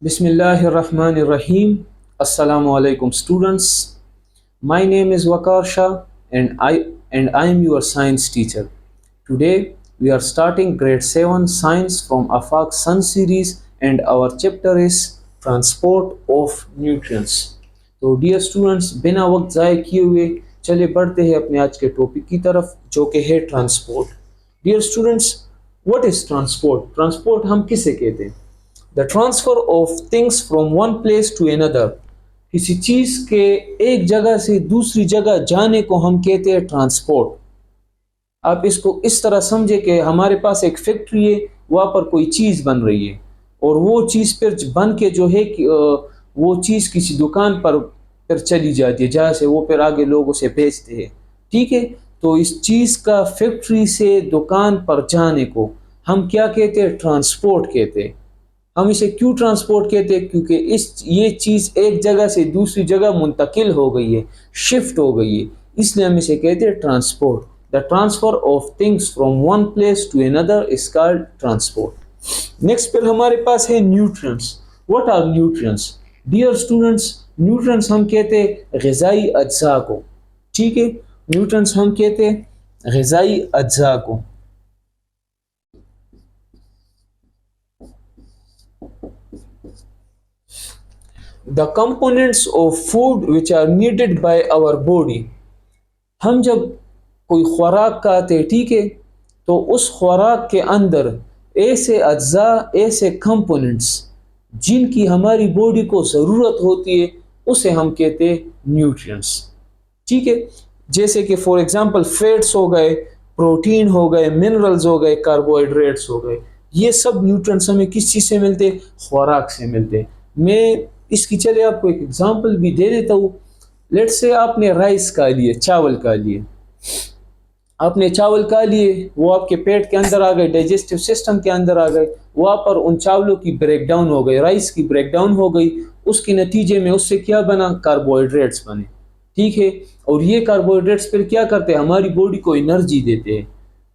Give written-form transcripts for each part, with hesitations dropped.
Bismillahirrahmanirrahim. Assalamu alaikum students. My name is Wakar Shah and I am your science teacher. Today we are starting grade 7 science from Afaq Sun series and our chapter is transport of nutrients. तो dear students बिना वक्त ज़ाय किए हुए चले बढ़ते हैं अपने आज के टॉपिक की तरफ जो कि है transport. Dear students, what is transport? Transport हम किसे कहते हैं? The transfer of things from one place to another. किसी चीज के एक जगह से दूसरी जगह जाने को हम कहते हैं ट्रांसपोर्ट. आप इसको इस तरह समझे कि हमारे पास एक फैक्ट्री है, वहाँ पर कोई चीज़ बन रही है और वो चीज़ फिर बन के जो है कि वो चीज़ किसी दुकान पर फिर चली जाती है जहाँ से वो फिर आगे लोग उसे बेचते हैं. ठीक है, तो इस चीज़ का फैक्ट्री से दुकान पर जाने को हम क्या कहते हैं? ट्रांसपोर्ट कहते हैं. हम इसे क्यों ट्रांसपोर्ट कहते हैं? क्योंकि ये चीज़ एक जगह से दूसरी जगह मुंतकिल हो गई है, शिफ्ट हो गई है, इसलिए हम इसे कहते हैं transport. The transfer of things from one place to another is called transport. Next फिर हमारे पास है nutrients. What are nutrients? Dear students, nutrients हम कहते हैं ग़िज़ाई अज्जा को. ठीक है, न्यूट्रिएंट्स हम कहते हैं ग़िज़ाई अज्जा को. The components of food which are needed by our body. हम जब कोई खुराक खाते हैं, ठीक है, तो उस खुराक के अंदर ऐसे अज्जा, ऐसे कंपोनेंट्स जिनकी हमारी बॉडी को ज़रूरत होती है, उसे हम कहते हैं न्यूट्रिएंट्स. ठीक है, जैसे कि फॉर एग्जांपल फैट्स हो गए, प्रोटीन हो गए, मिनरल्स हो गए, कार्बोहाइड्रेट्स हो गए. ये सब न्यूट्रिएंट्स हमें किस चीज़ से मिलते हैं? खुराक से मिलते हैं. मैं इसकी चलिए आपको एक एग्जांपल भी दे देता हूँ. लेट्स से आपने राइस खा लिए, चावल खा लिए. आपने चावल खा लिए, वो आपके पेट के अंदर आ गए, डाइजेस्टिव सिस्टम के अंदर आ गए, वहाँ पर उन चावलों की ब्रेक डाउन हो गई, राइस की ब्रेक डाउन हो गई. उसके नतीजे में उससे क्या बना? कार्बोहाइड्रेट्स बने. ठीक है, और ये कार्बोहाइड्रेट्स फिर क्या करते हैं? हमारी बॉडी को एनर्जी देते हैं.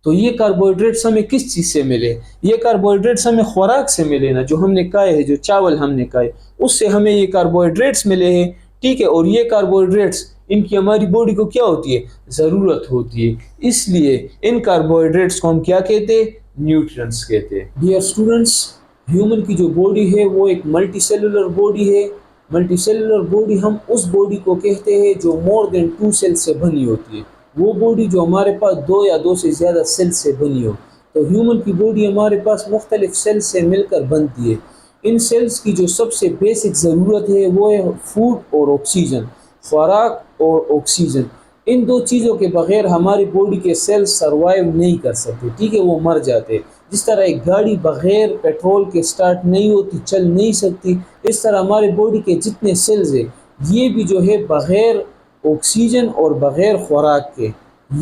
तो ये कार्बोहाइड्रेट्स हमें किस चीज़ से मिले? ये कार्बोहाइड्रेट्स हमें खुराक से मिले ना, जो हमने खाए हैं, जो चावल हमने खाए उससे हमें ये कार्बोहाइड्रेट्स मिले हैं. ठीक है, और ये कार्बोहाइड्रेट्स इनकी हमारी बॉडी को क्या होती है? ज़रूरत होती है. इसलिए इन कार्बोहाइड्रेट्स को हम क्या कहते हैं? न्यूट्रिएंट्स कहते हैं. डियर स्टूडेंट्स, ह्यूमन की जो बॉडी है वो एक मल्टी सेलुलर बॉडी है. मल्टी सेलुलर बॉडी हम उस बॉडी को कहते हैं जो मोर देन 2 सेल से बनी होती है. वो बॉडी जो हमारे पास 2 या 2 से ज़्यादा सेल से बनी हो. तो ह्यूमन की बॉडी हमारे पास मुख्तलिफ सेल से मिलकर बनती है. इन सेल्स की जो सबसे बेसिक ज़रूरत है वो है फूड और ऑक्सीजन, खुराक और ऑक्सीजन. इन दो चीज़ों के बगैर हमारी बॉडी के सेल्स सर्वाइव नहीं कर सकते. ठीक है, वो मर जाते. जिस तरह एक गाड़ी बगैर पेट्रोल के स्टार्ट नहीं होती, चल नहीं सकती, इस तरह हमारे बॉडी के जितने सेल्स हैं ये भी जो है बगैर ऑक्सीजन और बग़ैर खुराक के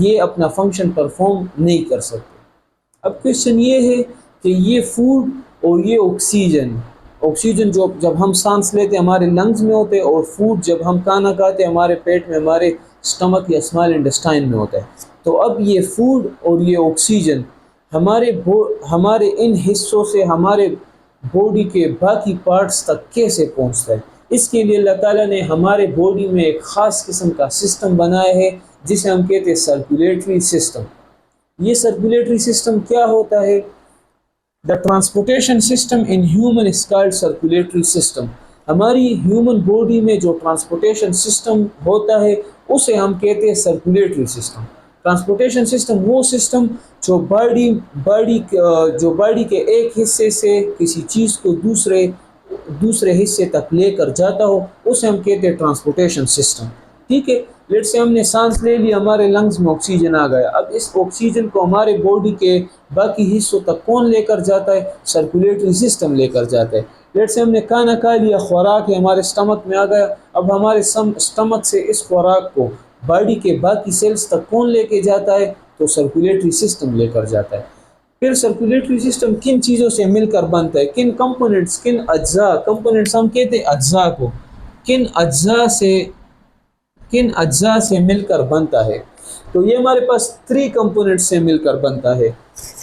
ये अपना फंक्शन परफॉर्म नहीं कर सकते. अब क्वेश्चन ये है कि ये फूड और ये ऑक्सीजन जो जब हम सांस लेते हैं हमारे लंग्स में होते हैं, और फूड जब हम खाना खाते हैं हमारे पेट में, हमारे स्टमक या स्मॉल इंटेस्टाइन में होता है. तो अब ये फूड और ये ऑक्सीजन हमारे इन हिस्सों से हमारे बॉडी के बाकी पार्ट्स तक कैसे पहुँचता है? इसके लिए अल्लाह ताला ने हमारे बॉडी में एक ख़ास किस्म का सिस्टम बनाया है जिसे हम कहते हैं सर्कुलेटरी सिस्टम. ये सर्कुलेटरी सिस्टम क्या होता है? The transportation system in human is called circulatory system. हमारी ह्यूमन बॉडी में जो ट्रांसपोर्टेशन सिस्टम होता है उसे हम कहते हैं सर्कुलेटरी सिस्टम. ट्रांसपोर्टेशन सिस्टम वो सिस्टम जो बॉडी के एक हिस्से से किसी चीज़ को दूसरे हिस्से तक लेकर जाता हो, उसे हम कहते हैं ट्रांसपोर्टेशन सिस्टम. ठीक है, लेट्स से हमने सांस ले ली, हमारे लंग्स में ऑक्सीजन आ गया. अब इस ऑक्सीजन को हमारे बॉडी के बाकी हिस्सों तक कौन लेकर जाता है? सर्कुलेटरी सिस्टम लेकर जाता है. लेट्स से हमने खाना खा लिया, खुराक है हमारे स्टमक में आ गया. अब हमारे स्टमक से इस खुराक को बॉडी के बाकी सेल्स तक कौन लेके जाता है? तो सर्कुलेटरी सिस्टम लेकर जाता है. फिर सर्कुलेटरी सिस्टम किन चीज़ों से मिलकर बनता है? किन कंपोनेंट्स, किन अज्जा, कंपोनेंट्स हम कहते हैं अज्जा को, किन अज्जा से मिलकर बनता है? तो ये हमारे पास 3 कंपोनेंट्स से मिलकर बनता है: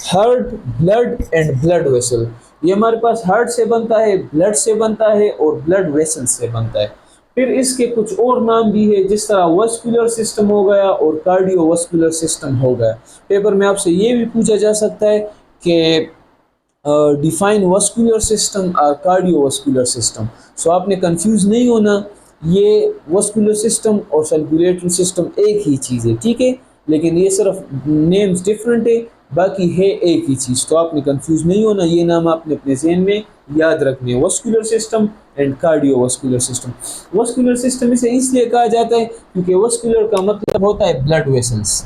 heart, blood and blood vessel. یہ ہمارے پاس ہارٹ سے بنتا ہے، بلڈ سے بنتا ہے اور بلڈ ویسل سے بنتا ہے. پھر اس کے کچھ اور نام بھی ہے، جس طرح واسکولر سسٹم ہو گیا اور کارڈیو واسکولر سسٹم ہو گیا. پیپر میں آپ سے یہ بھی پوچھا جا سکتا ہے کہ ڈیفائن واسکولر سسٹم اور کارڈیو واسکولر سسٹم. سو آپ نے کنفیوز نہیں ہونا، یہ واسکولر سسٹم اور سرکولیٹری سسٹم ایک ہی چیز ہے، ٹھیک ہے، لیکن یہ صرف نیمز ڈفرینٹ ہے، باقی ہے ایک ہی چیز. تو آپ نے کنفیوز نہیں ہونا، یہ نام آپ نے اپنے ذہن میں یاد رکھنے ہیں، vascular system and cardio vascular system. Vascular system اسے اس لیے کہا جاتا ہے کیونکہ واسکولر کا مطلب ہوتا ہے بلڈ ویسلس.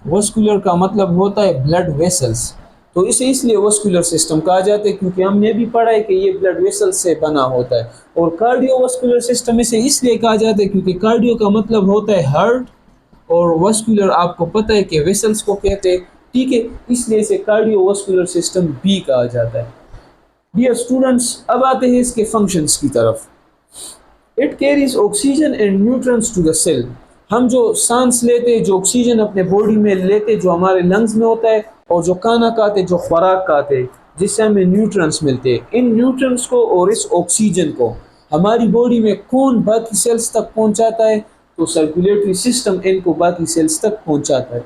واسکولر کا مطلب ہوتا ہے بلڈ ویسلس، تو اسے اس لیے واسکولر سسٹم کہا جاتا ہے کیونکہ ہم نے بھی پڑھا ہے کہ یہ بلڈ ویسل سے بنا ہوتا ہے. اور کارڈیو واسکولر سسٹم اسے اس لیے کہا جاتا ہے کیونکہ کارڈیو کا مطلب ہوتا ہے ہارٹ اور واسکولر آپ کو پتہ ہے کہ ویسلس کو کہتے ہیں، ٹھیک ہے، اس لیے اسے کارڈیو واسکولر سسٹم بھی کہا جاتا ہے. ڈیئر اسٹوڈنٹس، اب آتے ہیں اس کے فنکشنز کی طرف. It carries oxygen and nutrients to the cell. ہم جو سانس لیتے، جو آکسیجن اپنے باڈی میں لیتے، جو ہمارے لنگز میں ہوتا ہے، اور جو کھانا کھاتے، جو خوراک کھاتے، جس سے ہمیں نیوٹرنس ملتے، ان نیوٹرنس کو اور اس آکسیجن کو ہماری باڈی میں کون باقی سیلز تک پہنچاتا ہے؟ تو سرکولیٹری سسٹم ان کو باقی سیلز تک پہنچاتا ہے.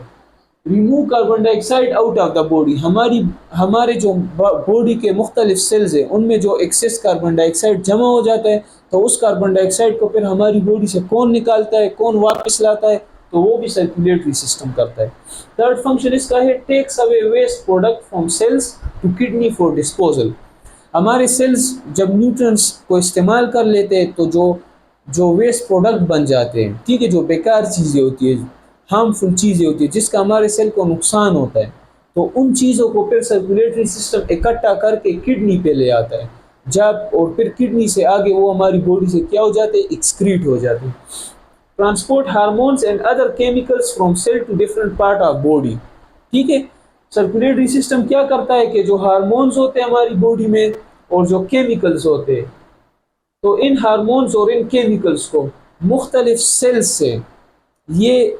Remove carbon dye oxide out of the body. ہمارے جو باڈی کے مختلف سیلز ہیں ان میں جو ایکسیس کاربن ڈائی آکسائڈ جمع ہو جاتا ہے، تو اس کاربن ڈائی آکسائڈ کو پھر ہماری باڈی سے کون نکالتا ہے، کون واپس لاتا ہے؟ تو وہ بھی سرکولیٹری سسٹم کرتا ہے. تھرڈ فنکشن اس کا ہے takes away waste product from cells to kidney for disposal. ہمارے سیلز جب نیوٹرنس کو استعمال کر لیتے ہیں تو جو ویسٹ پروڈکٹ بن جاتے ہیں، ٹھیک ہے، جو بیکار چیزیں ہوتی ہیں، ہارمفل چیزیں ہوتی ہیں جس کا ہمارے سیل کو نقصان ہوتا ہے، تو ان چیزوں کو پھر سرکولیٹری سسٹم اکٹھا کر کے کڈنی پہ لے آتا ہے اور پھر کڈنی سے آگے وہ ہماری باڈی سے کیا ہو جاتے ہیں؟ ایکسکریٹ ہو جاتے ہیں. Transport hormones and other chemicals from cell to different part of body. ٹھیک ہے، سرکولیٹری سسٹم کیا کرتا ہے کہ جو ہارمونز ہوتے ہیں ہماری باڈی میں اور جو کیمیکلز ہوتے ہیں، تو ان ہارمونز اور ان کیمیکلز کو مختلف سیلز سے یہ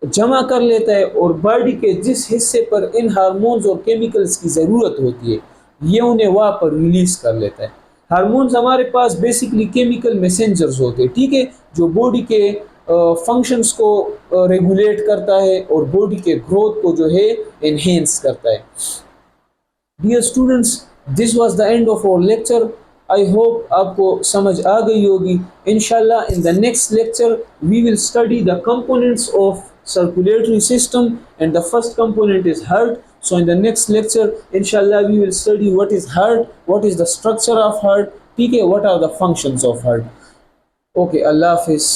جمع کر لیتا ہے اور باڈی کے جس حصے پر ان ہارمونز اور کیمیکلز کی ضرورت ہوتی ہے یہ انہیں وہاں پر ریلیز کر لیتا ہے. ہارمونز ہمارے پاس بیسکلی کیمیکل میسنجرز ہوتے ہیں، ٹھیک ہے، جو باڈی کے فنکشنز کو ریگولیٹ کرتا ہے اور باڈی کے گروتھ کو جو ہے انہینس کرتا ہے. Dear students, this was the end of our lecture. I hope آپ کو سمجھ آ گئی ہوگی. انشاءاللہ in the next lecture we will study the components of circulatory system and the first component is heart. So in the next lecture inshallah we will study what is heart, what is the structure of heart, what are the functions of heart. Okay, Allah Hafiz.